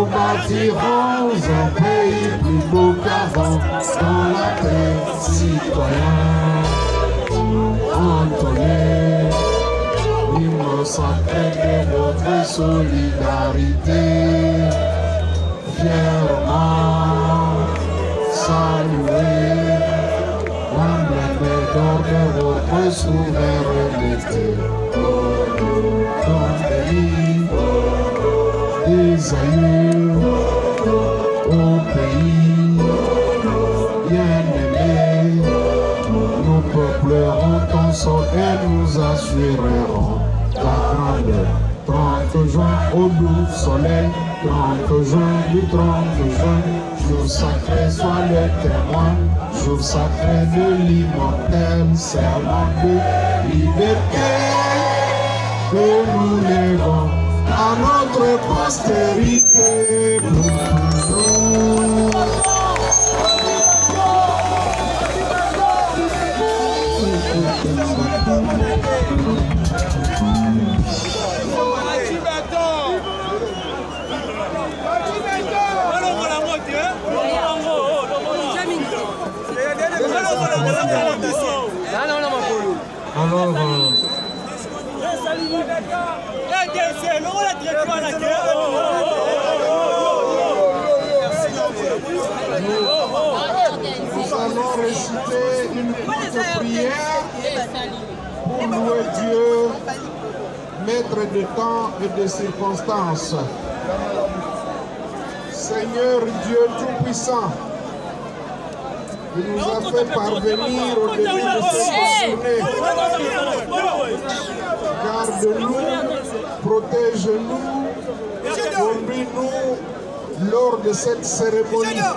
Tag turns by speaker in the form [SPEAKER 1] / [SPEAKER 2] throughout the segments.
[SPEAKER 1] nous bâtirons un pays plus beau qu'avant, dans la paix, citoyens. Entonner l'hymne sacré de notre solidarité, fièrement saluer l'emblème d'or de votre souveraineté. Dans le pays des aïeux, au pays bien-aimé, nous peuplerons ton sol et nous assurerons ta grandeur. 30 juin au doux soleil, 30 juin du 30 juin, jour sacré soit le témoin, jour sacré de l'immortel serment de liberté que nous lèvons à notre postérité. Alors, nous allons réciter une courte prière pour louer Dieu, maître de temps et de circonstances. Seigneur Dieu Tout-Puissant, qui nous a fait parvenir au début de cette journée. Garde-nous, protège-nous, conduis-nous lors de cette cérémonie.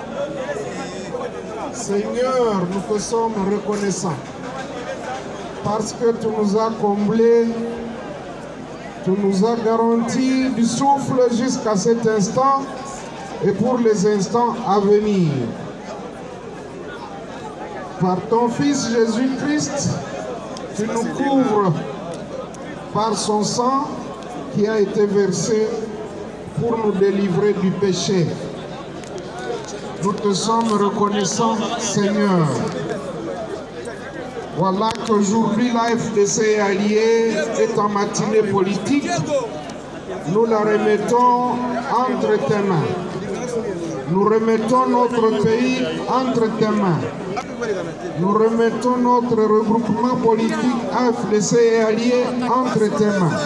[SPEAKER 1] Seigneur, nous te sommes reconnaissants parce que tu nous as comblés, tu nous as garanti du souffle jusqu'à cet instant et pour les instants à venir. Par ton Fils Jésus-Christ, tu nous couvres par son sang qui a été versé pour nous délivrer du péché. Nous te sommes reconnaissants, Seigneur. Voilà qu'aujourd'hui la FDC Alliée est en matinée politique. Nous la remettons entre tes mains. Nous remettons notre pays entre tes mains. Nous remettons notre regroupement politique AFDC et Alliés entre tes mains.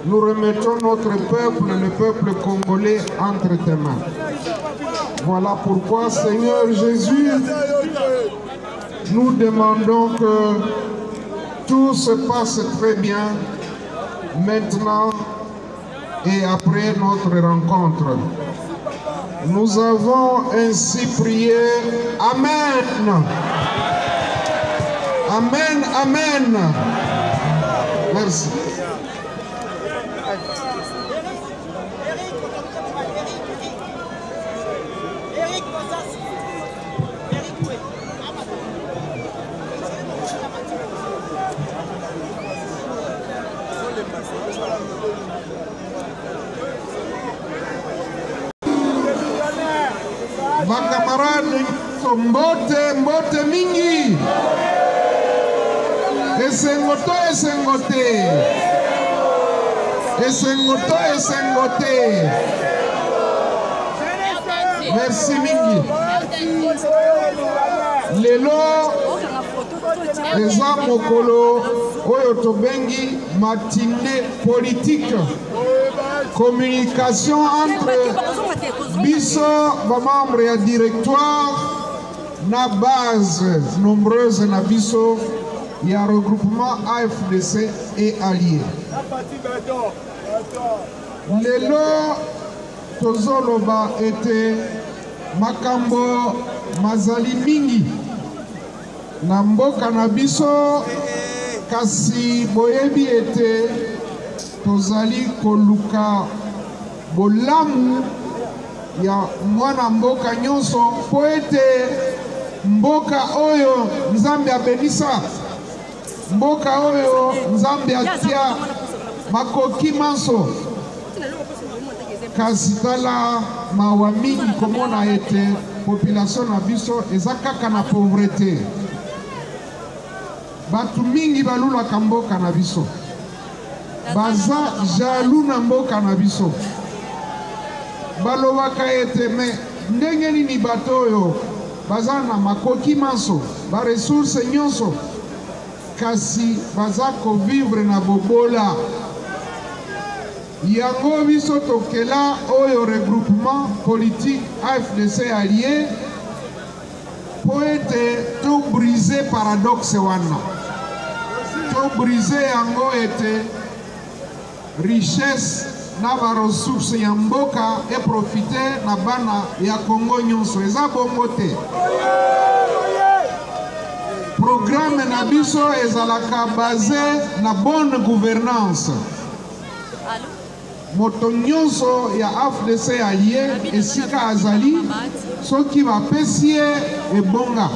[SPEAKER 1] Nous remettons notre peuple, le peuple congolais, entre tes mains. Voilà pourquoi, Seigneur Jésus, nous demandons que tout se passe très bien maintenant et après notre rencontre. Nous avons ainsi prié. Amen. Amen, amen. Merci. Ma camarade mbote mingi. Esengoto. Merci mingi. Lelo eza mokolo oyo tobengi matinée politique. Communication entre biso ba membre ya directoire na base nombreuse na biso ya regroupement AFDC et Alliés. Lelo tozoloba ete makambo mazali mingi na mboka na biso, kasi boyebi ete tozali koluka bolamu ya mwana mboka nyonso po ete mboka oyo Nzambe abenisa, mboka oyo Nzambe atia makoki manso kasi tala mawa mingi komona ete population na biso eza kaka na pauvreté. Batu mingi balulaka mboka na biso, baza jaloux na mboka na biso, balobaka ete me ndenge nini bato oyo baza na makoki manso ba ressource nyonso kasi baza kovivre na bobola. Yango biso tokela oyo regroupement politique AFDC allié po ete to briser paradoxe wana, to briser yango ete richesse na ba ressources ya mboka e profiter na bana ya Congo nyonso. Eza bongo te. Programme na biso ezalaka basé na bonne gouvernance. Moto nyonso ya AFDC allié esika azali soki bapesi ye ebonga,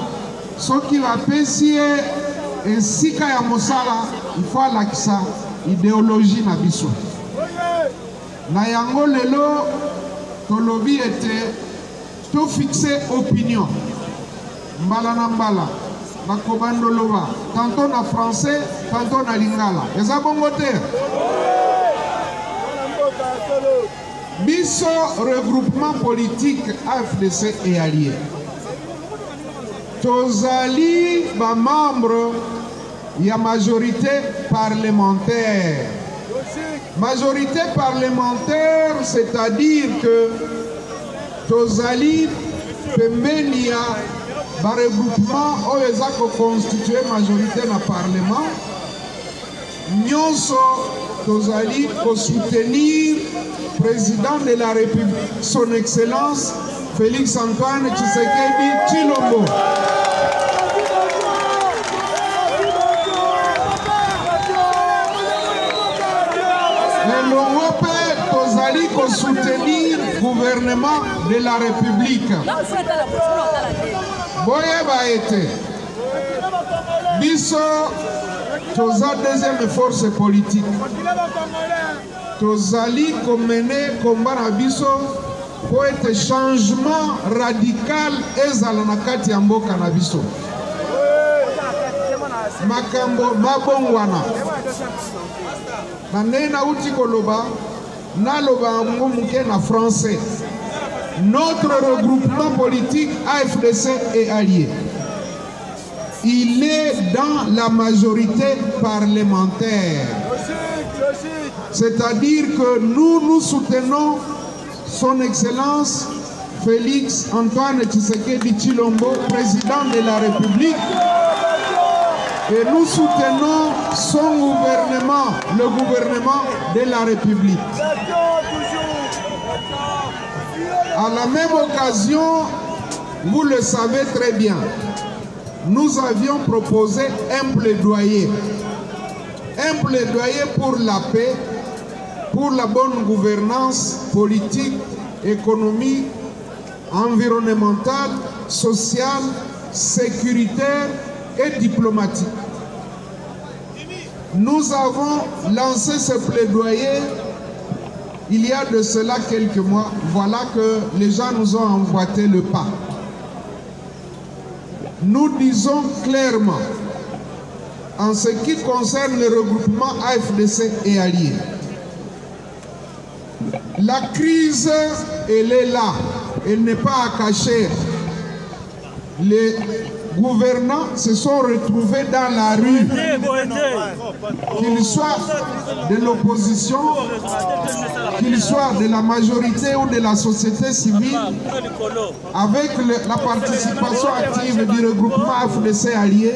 [SPEAKER 1] soki bapesi ye esika ya mosala ifo alakisa idéologie na biso. Na yango lelo tolobi ete to fixe opinion mbala na mbala bakobando loba tantôt na français tantôt na lingala. Eza bongo te. Biso regroupement politique AFDC et allié tozali ba membre ya majorité parlementaire. Majorité parlementaire, c'est-à-dire que tozali pembeni ya ba regroupement oyo eza ko constituer majorité na parlement. Nyonso tozali ko soutenir président de la République, son Excellence Félix Antoine Tshisekedi Tshilombo. L'Europe tozali ko soutenir gouvernement de la République. Boyeba ete biso toza deuxième force politique. Tozali komene komba na biso po ete changement radical ezala na kati ya mboka na biso. Makambo mabongwana na ndenge nauti koloba naloba muke na français. Notre regroupement politique AFDC et allié, il est dans la majorité parlementaire. C'est-à-dire que nous soutenons son Excellence Félix Antoine Tshisekedi Tshilombo, président de la République, et nous soutenons son gouvernement, le gouvernement de la République. À la même occasion, vous le savez très bien, nous avions proposé un plaidoyer pour la paix, pour la bonne gouvernance politique, économique, environnementale, sociale, sécuritaire et diplomatique. Nous avons lancé ce plaidoyer il y a de cela quelques mois. Voilà que les gens nous ont emboîté le pas. Nous disons clairement, en ce qui concerne le regroupement AFDC et alliés, la crise, elle est là, elle n'est pas à cacher. Les gouvernants se sont retrouvés dans la rue, qu'ils soient de l'opposition, qu'ils soient de la majorité ou de la société civile, avec la participation active du regroupement AFDC allié,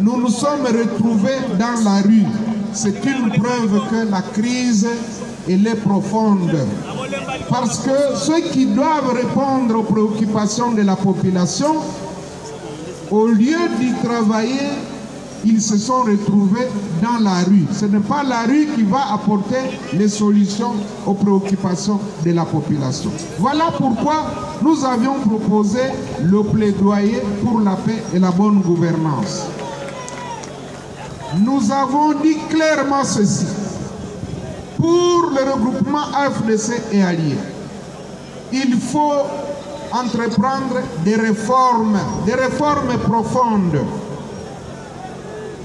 [SPEAKER 1] nous nous sommes retrouvés dans la rue. C'est une preuve que la crise elle est profonde. Parce que ceux qui doivent répondre aux préoccupations de la population, au lieu d'y travailler, ils se sont retrouvés dans la rue. Ce n'est pas la rue qui va apporter les solutions aux préoccupations de la population. Voilà pourquoi nous avions proposé le plaidoyer pour la paix et la bonne gouvernance. Nous avons dit clairement ceci. pour le regroupement AFDC et alliés, il faut entreprendre des réformes profondes.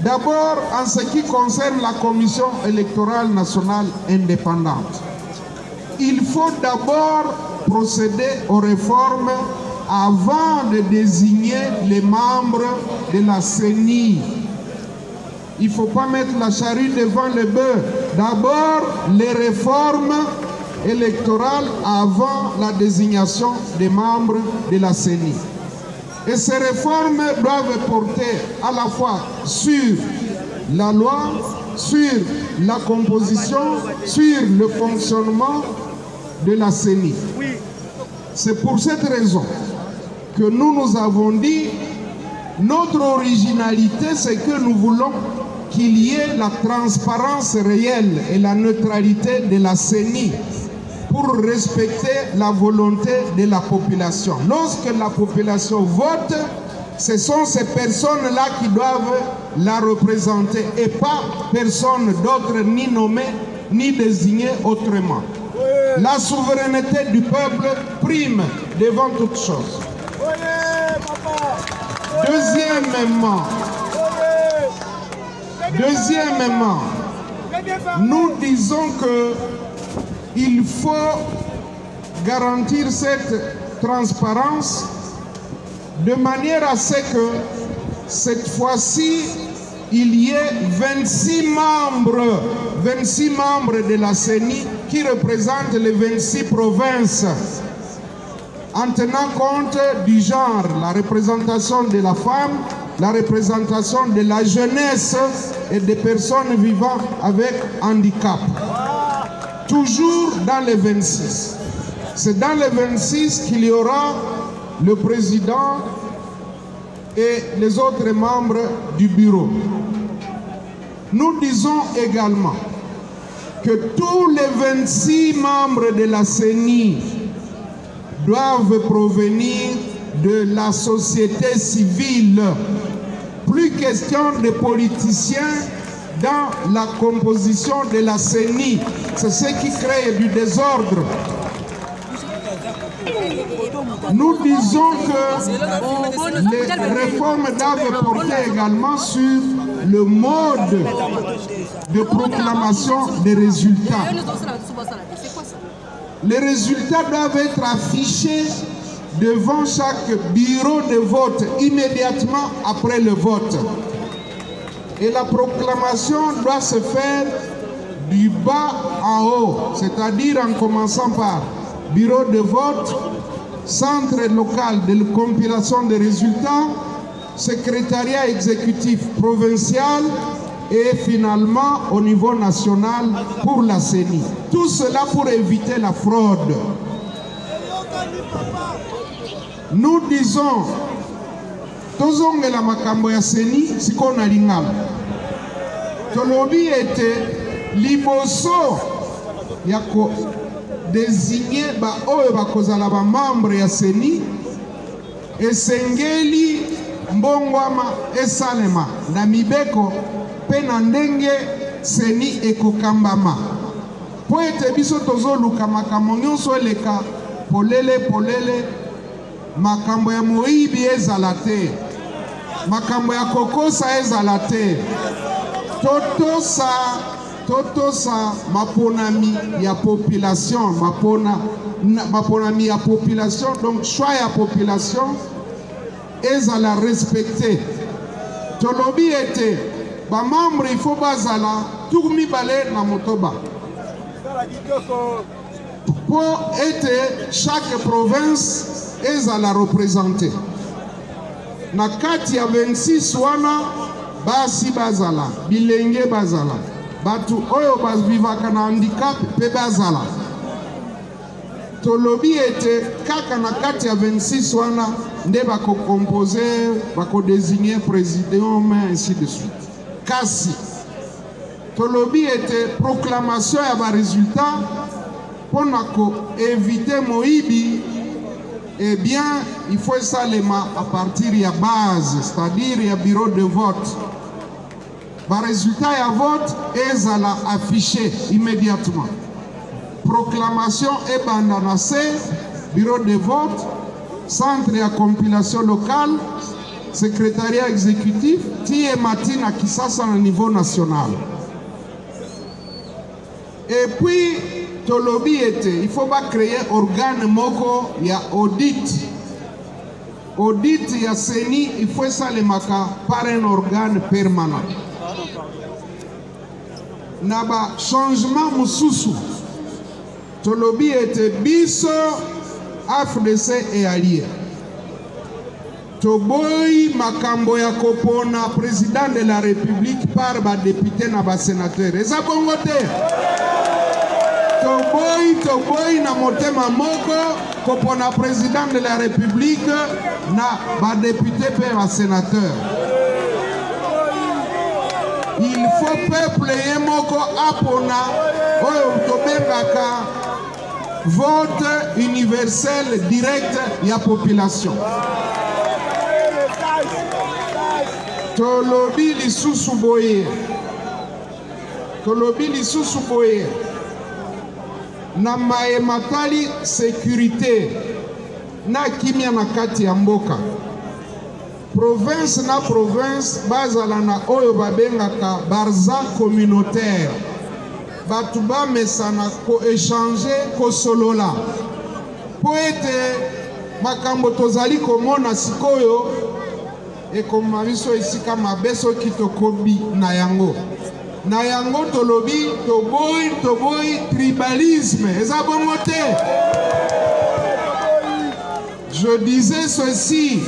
[SPEAKER 1] D'abord, en ce qui concerne la Commission électorale nationale indépendante, il faut d'abord procéder aux réformes avant de désigner les membres de la CENI. Il ne faut pas mettre la charrue devant le bœuf. D'abord, les réformes électorales avant la désignation des membres de la CENI. Et ces réformes doivent porter à la fois sur la loi, sur la composition, sur le fonctionnement de la CENI. C'est pour cette raison que nous avons dit, notre originalité, c'est que nous voulons qu'il y ait la transparence réelle et la neutralité de la CENI pour respecter la volonté de la population. Lorsque la population vote, ce sont ces personnes-là qui doivent la représenter et pas personne d'autre ni nommé ni désigné autrement. La souveraineté du peuple prime devant toute chose. Deuxièmement, nous disons que il faut garantir cette transparence de manière à ce que cette fois-ci, il y ait 26 membres de la CENI qui représentent les 26 provinces, en tenant compte du genre, la représentation de la femme, la représentation de la jeunesse et des personnes vivant avec handicap. Toujours dans les 26. C'est dans les 26 qu'il y aura le président et les autres membres du bureau. Nous disons également que tous les 26 membres de la CENI doivent provenir de la société civile. Plus question de politiciens dans la composition de la CENI. C'est ce qui crée du désordre. Nous disons que les réformes doivent porter également sur le mode de proclamation des résultats. Les résultats doivent être affichés devant chaque bureau de vote immédiatement après le vote. Et la proclamation doit se faire du bas en haut, c'est-à-dire en commençant par bureau de vote, centre local de compilation des résultats, secrétariat exécutif provincial et finalement au niveau national pour la CENI. Tout cela pour éviter la fraude. Nous disons, tozongela makambo ya CENI siko na lingala. Tolobi ete liboso ya ko désigner ba oyo bakozala ba membre ya CENI esengeli mbongwama esalema na mibeko pe na ndenge CENI ekokambama. Po ete biso tozoluka makambo nyonso eleka polele makambo ya moyibi ezala te, makambo ya kokosa ezala te, totosa maponami ya population, maponami ya population, donc choix ya population ezala respecté. Tolobi ete ba membre il faut bazala turmi balé na motoba pour ete chaque province ezala représenté. Na kati ya 26 wana basi bazala, bilenge bazala, batu oyo bazvivaka na handicap pe bazala. Tolobi ete kaka na kati ya 26 wana nde bako composer, bako désigner président, ainsi de suite. Kasi tolobi ete proclamation ya ba résultat pona ko éviter moyibi. Eh bien, il faut ça à partir de la base, c'est-à-dire le bureau de vote. Le résultat et vote est affiché immédiatement. Proclamation et bandanase, bureau de vote, centre de compilation locale, secrétariat exécutif, tie matin à Kisasa au niveau national. Et puis, Tolobi était, il faut pas créer organe moko, il y a audit. Audit, il y a CENI, il faut ça le maka par un organe permanent. Naba changement mususu. Tolobi était biso, AFDC et allié. Toboy makambo ya kopona président de la République par ba député na ba sénateur. Eza bongo te. Toboy na motema moko kopona président de la République na ba député pe ba sénateur. Il faut peuple ye moko apona oyo tobengaka vote universel direct ya population. Tolobi lisusu boye. Tolobi lisusu boye. Na maematali sécurité na kimia na kati ya mboka. Province na province bazala na oyo babengaka barza communautaire. Batu ba mesana ko échanger ko solola. Po ete makambo tozali komona sikoyo et comme mabiso esika mabeso kitokobi na yango. Na yango tolobi toboy tribalisme. Eza bongo te. Je disais ceci,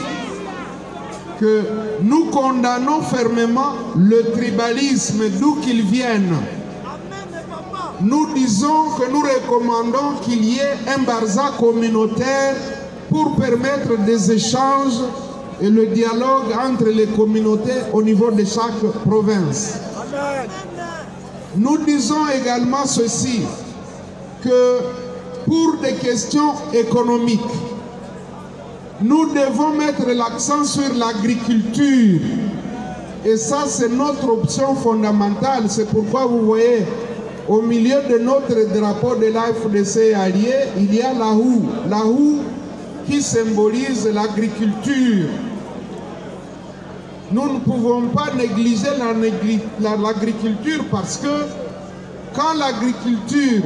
[SPEAKER 1] que nous condamnons fermement le tribalisme d'où qu'il vienne. Nous disons que nous recommandons qu'il y ait un barza communautaire pour permettre des échanges et le dialogue entre les communautés au niveau de chaque province. Nous disons également ceci, que pour des questions économiques, nous devons mettre l'accent sur l'agriculture. Et ça, c'est notre option fondamentale. C'est pourquoi vous voyez, au milieu de notre drapeau de l'AFDC allié, il y a la houe. La houe qui symbolise l'agriculture. Nous ne pouvons pas négliger l'agriculture parce que quand l'agriculture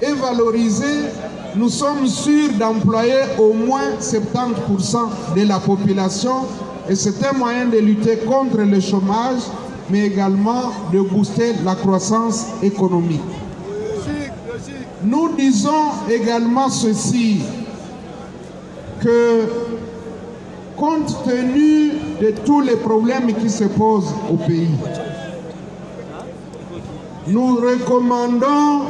[SPEAKER 1] est valorisée, nous sommes sûrs d'employer au moins 70% de la population et c'est un moyen de lutter contre le chômage, mais également de booster la croissance économique. Nous disons également ceci, que compte tenu de tous les problèmes qui se posent au pays, nous recommandons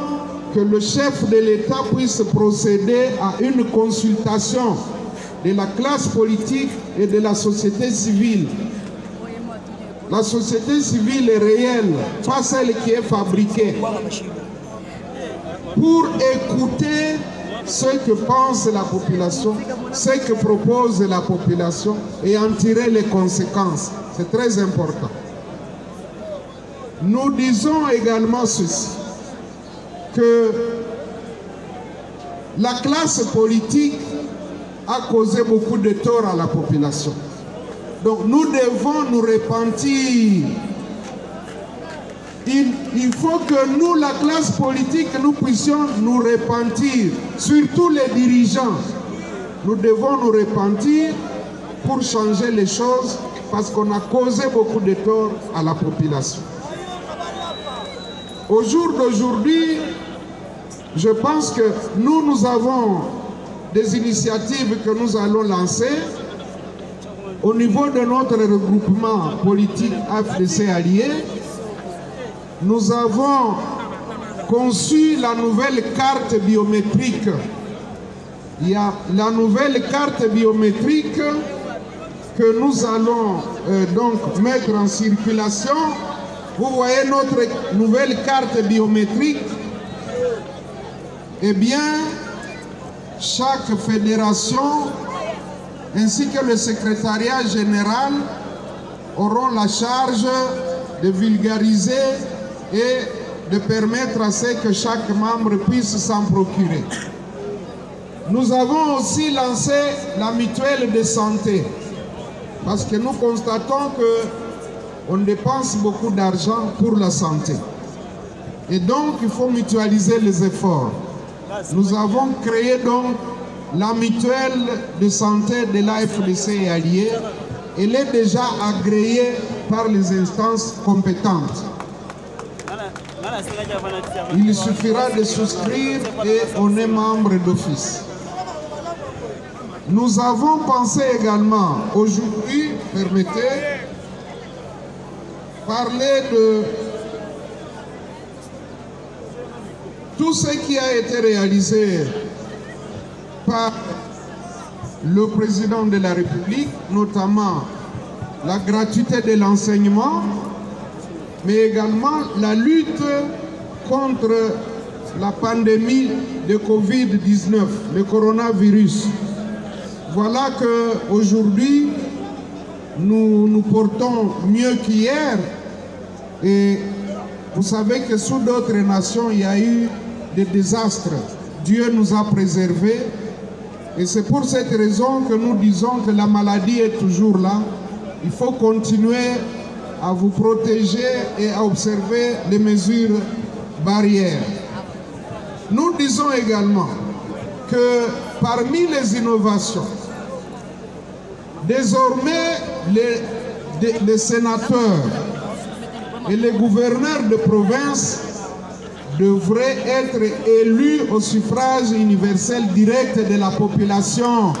[SPEAKER 1] que le chef de l'État puisse procéder à une consultation de la classe politique et de la société civile. La société civile est réelle, pas celle qui est fabriquée, pour écouter ce que pense la population, ce que propose la population et en tirer les conséquences. C'est très important. Nous disons également ceci, que la classe politique a causé beaucoup de tort à la population. Donc nous devons nous repentir. Il faut que nous, la classe politique, nous puissions nous repentir, surtout les dirigeants. Nous devons nous repentir pour changer les choses parce qu'on a causé beaucoup de tort à la population. Au jour d'aujourd'hui, je pense que nous avons des initiatives que nous allons lancer au niveau de notre regroupement politique AFDC allié. Nous avons conçu la nouvelle carte biométrique. Il y a la nouvelle carte biométrique que nous allons donc mettre en circulation. Vous voyez notre nouvelle carte biométrique. Eh bien, chaque fédération ainsi que le secrétariat général auront la charge de vulgariser et de permettre à ce que chaque membre puisse s'en procurer. Nous avons aussi lancé la mutuelle de santé parce que nous constatons qu'on dépense beaucoup d'argent pour la santé. Et donc, il faut mutualiser les efforts. Nous avons créé donc la mutuelle de santé de l'AFDC et alliés. Elle est déjà agréée par les instances compétentes. Il suffira de souscrire et on est membre d'office. Nous avons pensé également, aujourd'hui, permettez, parler de tout ce qui a été réalisé par le président de la République, notamment la gratuité de l'enseignement, mais également la lutte contre la pandémie de Covid-19, le coronavirus. Voilà qu'aujourd'hui, nous nous portons mieux qu'hier. Et vous savez que sous d'autres nations, il y a eu des désastres. Dieu nous a préservés. Et c'est pour cette raison que nous disons que la maladie est toujours là. Il faut continuer à vous protéger et à observer les mesures barrières. Nous disons également que parmi les innovations, désormais les sénateurs et les gouverneurs de province devraient être élus au suffrage universel direct de la population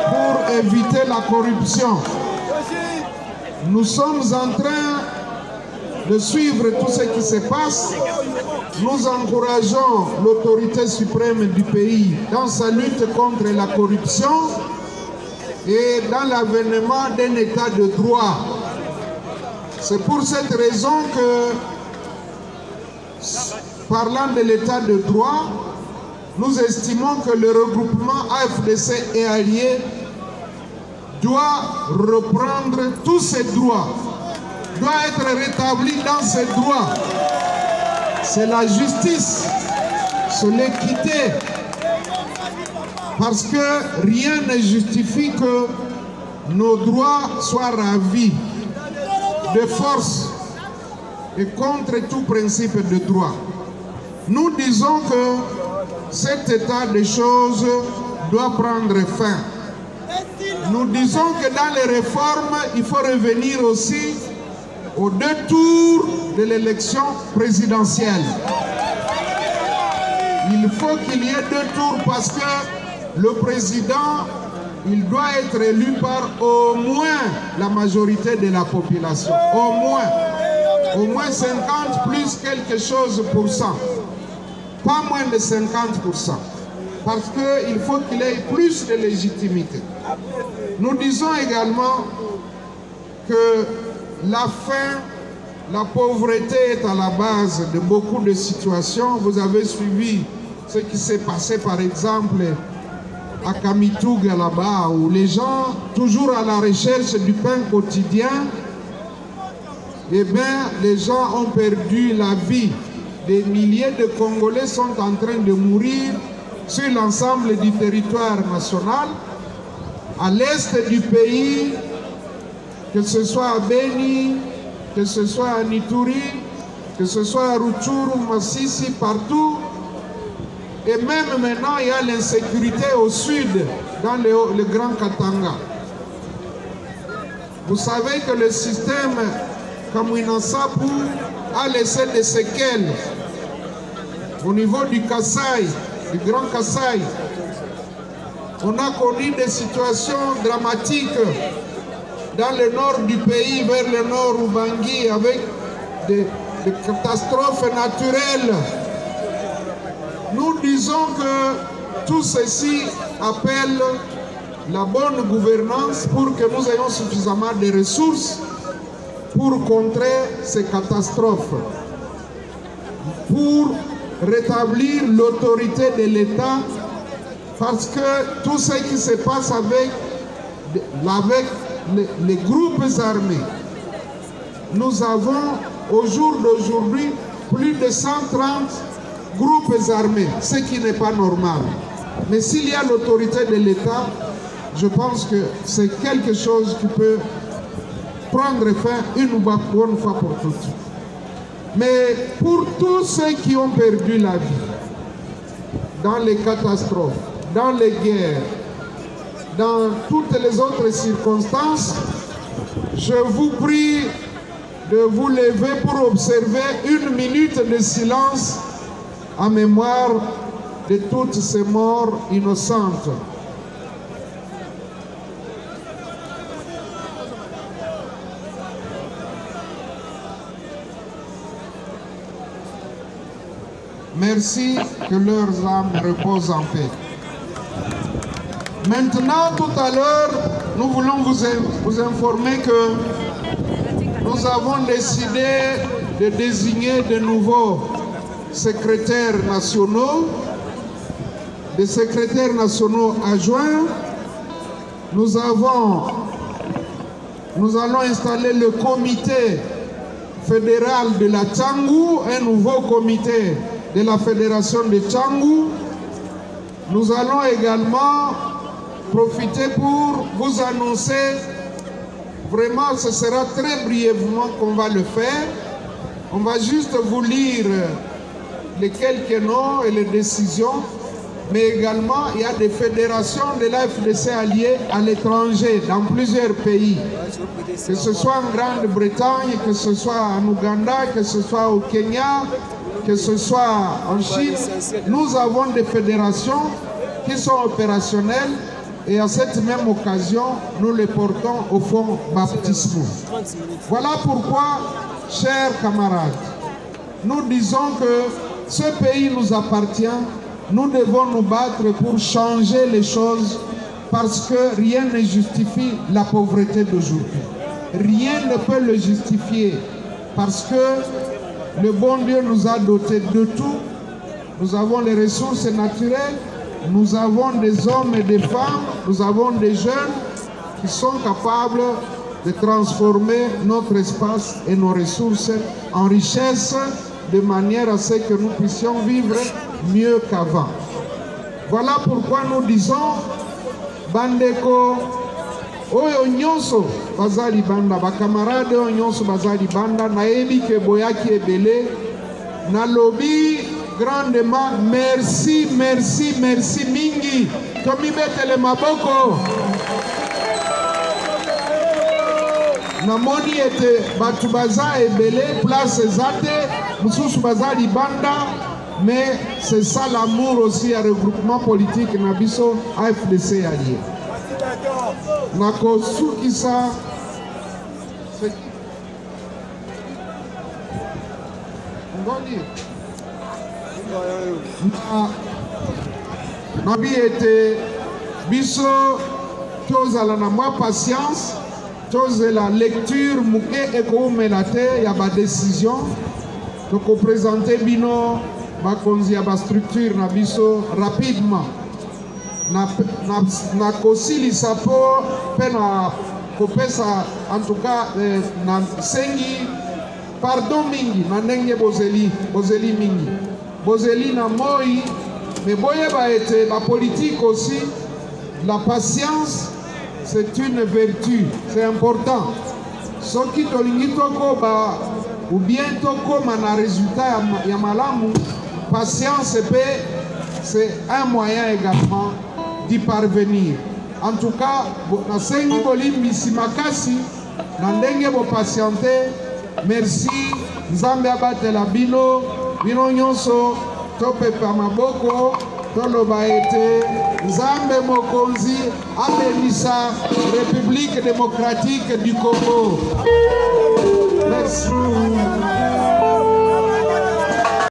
[SPEAKER 1] pour éviter la corruption. Nous sommes en train de suivre tout ce qui se passe. Nous encourageons l'autorité suprême du pays dans sa lutte contre la corruption et dans l'avènement d'un état de droit. C'est pour cette raison que, parlant de l'état de droit, nous estimons que le regroupement AFDC et alliés doit reprendre tous ses droits, doit être rétabli dans ses droits. C'est la justice, c'est l'équité, parce que rien ne justifie que nos droits soient ravis de force et contre tout principe de droit. Nous disons que cet état de choses doit prendre fin. Nous disons que dans les réformes, il faut revenir aussi aux 2 tours de l'élection présidentielle. Il faut qu'il y ait 2 tours parce que le président, il doit être élu par au moins la majorité de la population. Au moins 50 plus quelque chose pour cent. Pas moins de 50%. Parce qu'il faut qu'il ait plus de légitimité. Nous disons également que la faim, la pauvreté est à la base de beaucoup de situations. Vous avez suivi ce qui s'est passé par exemple à Kamituga là-bas, où les gens, toujours à la recherche du pain quotidien, eh bien, les gens ont perdu la vie. Des milliers de Congolais sont en train de mourir sur l'ensemble du territoire national, à l'est du pays, que ce soit à Beni, que ce soit à Nituri, que ce soit à Rutshuru, Masisi, partout. Et même maintenant, il y a l'insécurité au sud, dans le Grand Katanga. Vous savez que le système Kamwina Nsapu a laissé des séquelles au niveau du Kasaï, du Grand Kasaï. On a connu des situations dramatiques dans le nord du pays, vers le nord Ubangi, avec des catastrophes naturelles. Nous disons que tout ceci appelle la bonne gouvernance pour que nous ayons suffisamment de ressources pour contrer ces catastrophes, pour rétablir l'autorité de l'État, parce que tout ce qui se passe avec les groupes armés, nous avons au jour d'aujourd'hui plus de 130 groupes armés, ce qui n'est pas normal. Mais s'il y a l'autorité de l'État, je pense que c'est quelque chose qui peut prendre fin une bonne fois pour toutes. Mais pour tous ceux qui ont perdu la vie, dans les catastrophes, dans les guerres, dans toutes les autres circonstances, je vous prie de vous lever pour observer 1 minute de silence en mémoire de toutes ces morts innocentes. Merci, que leurs âmes reposent en paix. Maintenant, tout à l'heure, nous voulons vous informer que nous avons décidé de désigner de nouveaux secrétaires nationaux, des secrétaires nationaux adjoints. Nous allons installer le comité fédéral de la Tchangou, un nouveau comité de la fédération de Tchangou. Nous allons également profiter pour vous annoncer, vraiment ce sera très brièvement qu'on va le faire. On va juste vous lire les quelques noms et les décisions, mais également il y a des fédérations de la FDC alliées à l'étranger, dans plusieurs pays, que ce soit en Grande-Bretagne, que ce soit en Ouganda, que ce soit au Kenya, que ce soit en Chine. Nous avons des fédérations qui sont opérationnelles et à cette même occasion, nous les portons au fonds baptismaux. Voilà pourquoi, chers camarades, nous disons que ce pays nous appartient. Nous devons nous battre pour changer les choses parce que rien ne justifie la pauvreté d'aujourd'hui. Rien ne peut le justifier parce que le bon Dieu nous a dotés de tout. Nous avons les ressources naturelles, nous avons des hommes et des femmes, nous avons des jeunes qui sont capables de transformer notre espace et nos ressources en richesse de manière à ce que nous puissions vivre mieux qu'avant. Voilà pourquoi nous disons Bandeko Oyo nyonso bazali banda, bakamarade oyo nyonso bazali banda, nayebi ke boyaki ebele, nalobi grandement merci, merci, merci mingi. Tomibetele maboko. Namoni ete batu baza ebele, place ezate, mususu bazali banda, mais c'est ça l'amour aussi à regroupement politique nabiso AFDC allié. Nako Sukisa Nabi était biso tozala na mwa patience, tozela lecture muke eko menate ya ba décision toko présenter bino bakonzi ya ba structure na biso rapidement. Na kosilisa po pe na kopesa en tout cas na sengi pardon mingi na ndenge bozeli mingi bozeli na moi, mais boyeba ete la politique aussi, la patience c'est une vertu, c'est important. Soki tolingi toko ba ou bien tokoma na résultat ya malamu, patience c'est un moyen également d'y parvenir. En tout cas, na sengi bolimbisi makasi na ndenge bo patienter. Merci, Nzambe abatela bino nyonso topepa maboko toloba ete Nzambe mokonzi abelisa République démocratique du Congo. Merci.